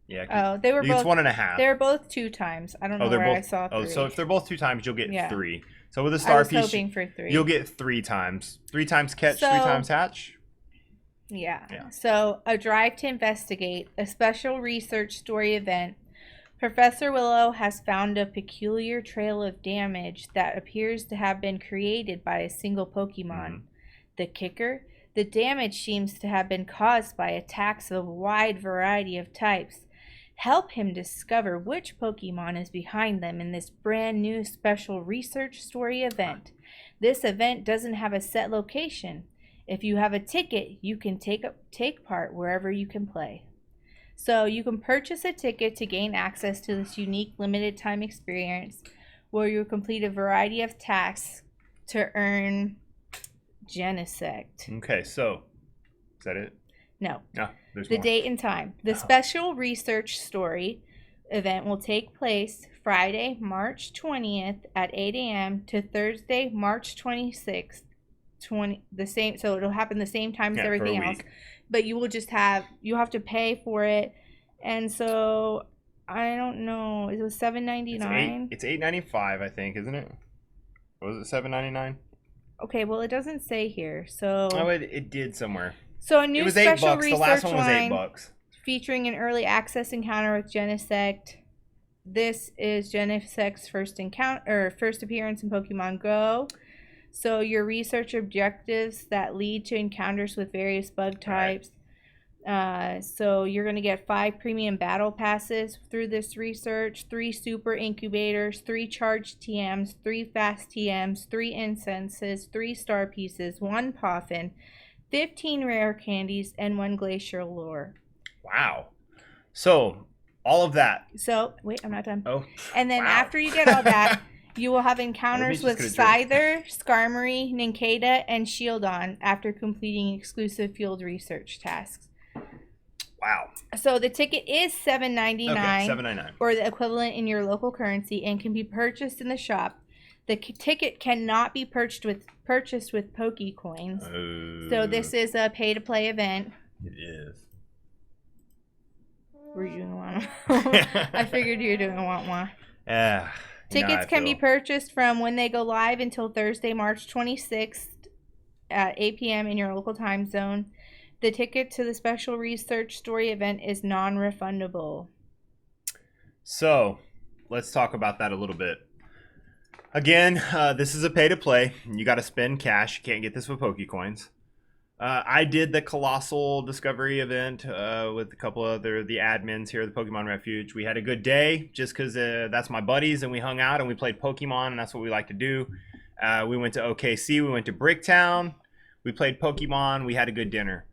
Yeah. Oh, they were both. It's 1.5. They were both 2 times. I don't know where I saw 3. Oh, so if they're both 2 times, you'll get 3. So with a star piece, hoping for 3. You'll get 3 times. 3 times Catch, 3 times Hatch. Yeah. So a drive to investigate, a special research story event. Professor Willow has found a peculiar trail of damage that appears to have been created by a single Pokemon. The kicker? The damage seems to have been caused by attacks of a wide variety of types. Help him discover which Pokemon is behind them in this brand new special research story event. This event doesn't have a set location. If you have a ticket, you can take part wherever you can play. So you can purchase a ticket to gain access to this unique limited time experience where you'll complete a variety of tasks to earn Genesect. Okay, so is that it? No. There's the more. Date and time. The special research story event will take place Friday, March 20th at 8 a.m. to Thursday, March 26th. So it'll happen the same time as everything else, but you have to pay for it. And so I don't know, it was $7.99. It's $8.95, I think, isn't it? Or was it $7.99? Okay, well, it doesn't say here. So it did somewhere. So a new special research the last one was $8 featuring an early access encounter with Genesect. This is Genesect's first appearance in Pokemon Go. So your research objectives that lead to encounters with various bug types. So you're going to get 5 premium battle passes through this research, 3 super incubators, 3 charged TMs, 3 fast TMs, 3 incenses, 3 star pieces, 1 poffin, 15 rare candies, and 1 glacier lure. Wow. So all of that. So wait, I'm not done. Oh. And then wow. after you get all that, you will have encounters with Scyther, Skarmory, Nincada, and Shieldon after completing exclusive field research tasks. Wow. So the ticket is $7.99. Okay, $7.99. Or the equivalent in your local currency and can be purchased in the shop. The ticket cannot be purchased with Pokecoins. So this is a pay-to-play event. It is. Were you doing one? I figured you were doing one. Tickets can be purchased from when they go live until Thursday, March 26th at 8 p.m. in your local time zone. The ticket to the special research story event is non-refundable. So, let's talk about that a little bit. Again, this is a pay-to-play. You got to spend cash. You can't get this with Pokecoins. I did the Colossal Discovery event with a couple other the admins here at the Pokemon Refuge. We had a good day just because that's my buddies, and we hung out and we played Pokemon, and that's what we like to do. We went to OKC. We went to Bricktown. We played Pokemon. We had a good dinner.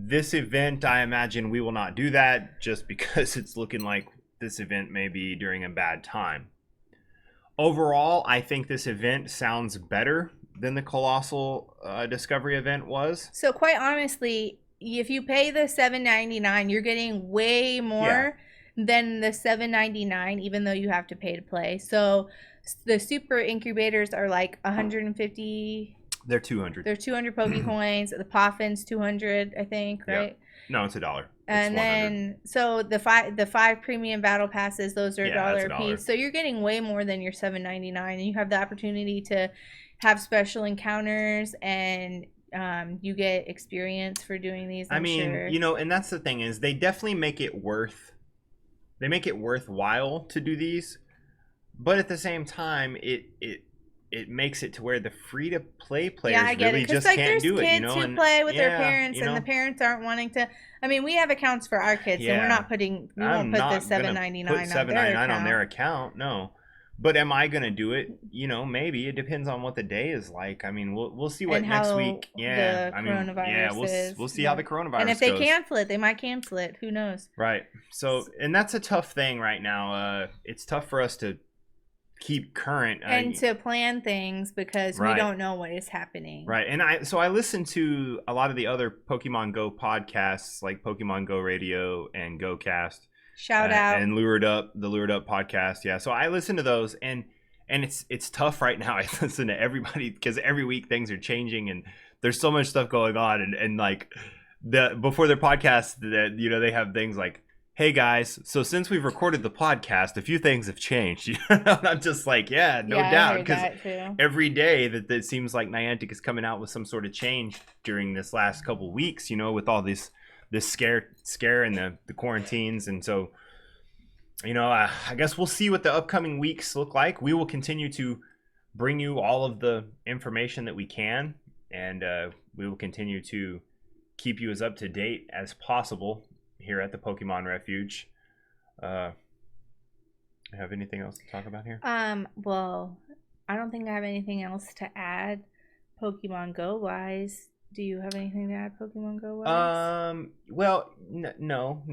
This event, I imagine we will not do that just because it's looking like this event may be during a bad time. Overall, I think this event sounds better than the Colossal Discovery event was. So quite honestly, if you pay the $7.99, you're getting way more than the $7.99, even though you have to pay to play. So the super incubators are like 150. They're 200. They're 200 Pokecoins. The Poffin's 200, I think, right? Yep. No, it's $1. And then, so the five premium battle passes, those are $1 a piece. So you're getting way more than your $7.99, and you have the opportunity to have special encounters, and you get experience for doing these. I mean, sure. You know, and that's the thing is they definitely make it worthwhile to do these, but at the same time, it makes it to where the free to play players really just can't do it. You know, kids who play with their parents, and the parents aren't wanting to. I mean, we have accounts for our kids, and we're not putting. We won't put the $7.99 on their account. No, but am I gonna do it? You know, maybe it depends on what the day is like. I mean, we'll see what next week. Yeah, I mean, we'll see how the coronavirus goes. And if they cancel it, they might cancel it. Who knows? Right. So, and that's a tough thing right now. It's tough for us to keep current and to plan things because we don't know what is happening. Right. And I listened to a lot of the other Pokemon Go podcasts like Pokemon Go Radio and GoCast. Shout out. And the Lured Up podcast. Yeah. So I listen to those and it's tough right now. I listen to everybody because every week things are changing and there's so much stuff going on and like before their podcast that they have things like, hey guys, so since we've recorded the podcast, a few things have changed. And I'm just like, no doubt, because every day that it seems like Niantic is coming out with some sort of change during this last couple weeks, with all this scare and the quarantines, and so I guess we'll see what the upcoming weeks look like. We will continue to bring you all of the information that we can, and we will continue to keep you as up to date as possible here at the Pokemon Refuge. Have anything else to talk about here? Well, I don't think I have anything else to add Pokemon Go wise. Do you have anything to add Pokemon Go wise? Well, no,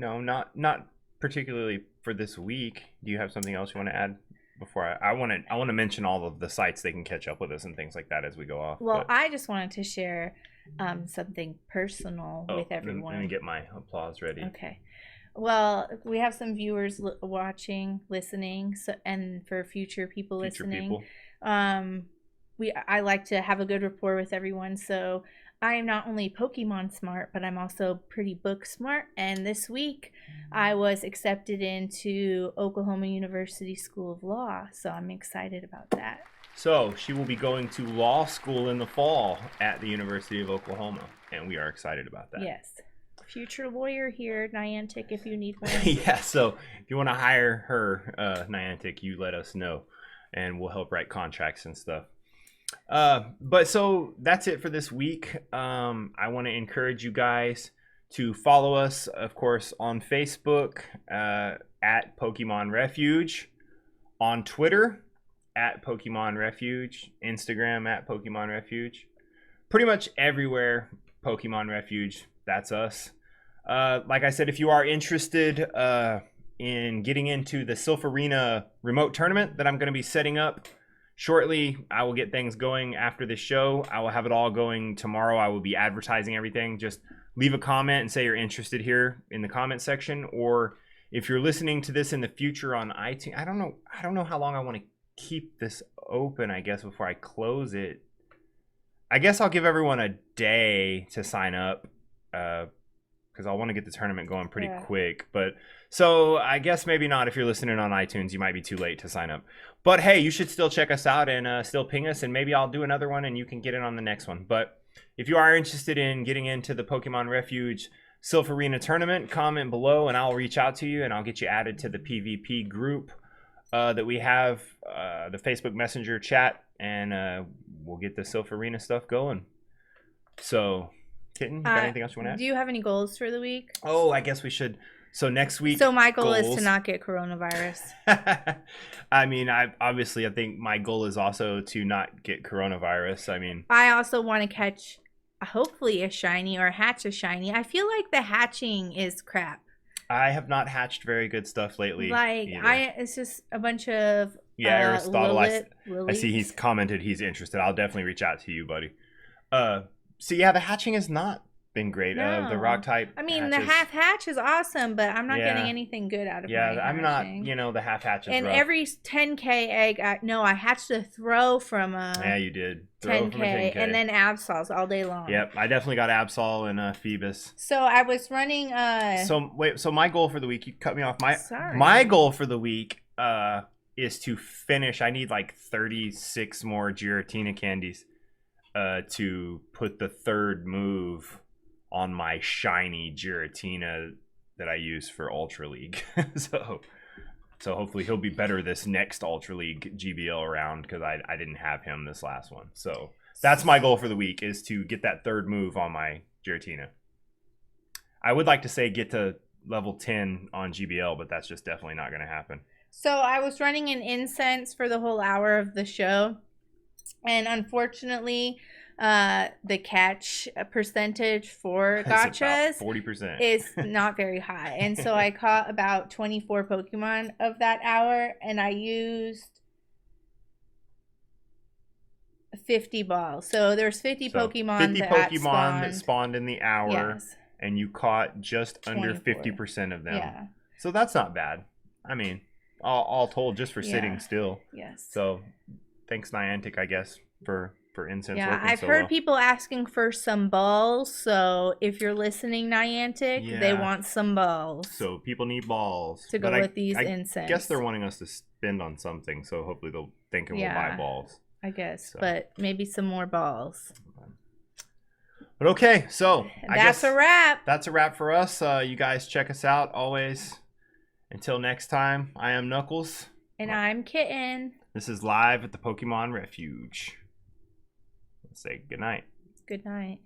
not particularly for this week. Do you have something else you want to add before I want to mention all of the sites they can catch up with us and things like that as we go off? Well, I just wanted to share something personal with everyone. Let me get my applause ready. Okay. Well, we have some viewers watching, listening, and for future people listening. I like to have a good rapport with everyone, so I am not only Pokemon smart, but I'm also pretty book smart. And this week, I was accepted into Oklahoma University School of Law, so I'm excited about that. So she will be going to law school in the fall at the University of Oklahoma, and we are excited about that. Yes. Future lawyer here, Niantic, if you need one. Yeah, so if you want to hire her, Niantic, you let us know, and we'll help write contracts and stuff. But so that's it for this week. I want to encourage you guys to follow us, of course, on Facebook at Pokemon Refuge, on Twitter at Pokemon Refuge, Instagram at Pokemon Refuge. Pretty much everywhere, Pokemon Refuge. That's us. Like I said, if you are interested in getting into the Silpharina remote tournament that I'm going to be setting up shortly, I will get things going after this show. I will have it all going tomorrow. I will be advertising everything. Just leave a comment and say you're interested here in the comment section. Or if you're listening to this in the future on iTunes, I don't know how long I want to keep this open, I guess, before I close it. I guess I'll give everyone a day to sign up because I want to get the tournament going pretty quick. But so I guess maybe not. If you're listening on iTunes, you might be too late to sign up. But hey, you should still check us out and still ping us, and maybe I'll do another one and you can get in on the next one. But if you are interested in getting into the Pokemon Refuge Silpharina tournament, comment below and I'll reach out to you and I'll get you added to the PvP group that we have, the Facebook Messenger chat, and we'll get the Silpharina stuff going. So, Kitten, you got anything else you want to add? Do you have any goals for the week? Oh, I guess we should. So next week. So my goal is to not get coronavirus. I mean, I think my goal is also to not get coronavirus. I mean, I also want to catch, hopefully, a shiny or hatch a shiny. I feel like the hatching is crap. I have not hatched very good stuff lately. Like it's just a bunch of Aristotle. I see he's lilies. commented he's interested. I'll definitely reach out to you, buddy. So yeah, the hatching has not been great. No. The rock type. I mean, hatches, the half hatch is awesome, but I'm not getting anything good out of my I'm not. hatching. The half hatch is And rough. every 10K egg, I hatched a throw from a Yeah, you did. 10K, and then Absols all day long. Yep, I definitely got Absol and Phoebus. So I was running. So my goal for the week. You cut me off. Sorry. My goal for the week is to finish. I need like 36 more Giratina candies to put the third move on my shiny Giratina that I use for Ultra League. so hopefully he'll be better this next Ultra League GBL round because I didn't have him this last one. So that's my goal for the week, is to get that third move on my Giratina. I would like to say get to level 10 on GBL, but that's just definitely not going to happen. So I was running an incense for the whole hour of the show, and unfortunately, the catch percentage for gachas 40% is not very high, and so I caught about 24 Pokemon of that hour, and I used 50 balls. So there's 50 Pokemon. 50 Pokemon that spawned in the hour, yes, and you caught just under 24. 50% of them. Yeah. So that's not bad. I mean, all told, just for sitting still. Yes. So thanks Niantic, I guess, for incense. Yeah, working I've so heard well. people asking for some balls. So if you're listening, Niantic, they want some balls. So people need balls to go with these I incense. guess they're wanting us to spend on something, so hopefully they'll think we'll buy balls. I guess, So. but maybe some more balls. But okay, so I That's guess a wrap. That's a wrap for us. You guys check us out always. Until next time, I am Knuckles. And I'm Kitten. This is live at the Pokemon Refuge. Let's say goodnight. Good night.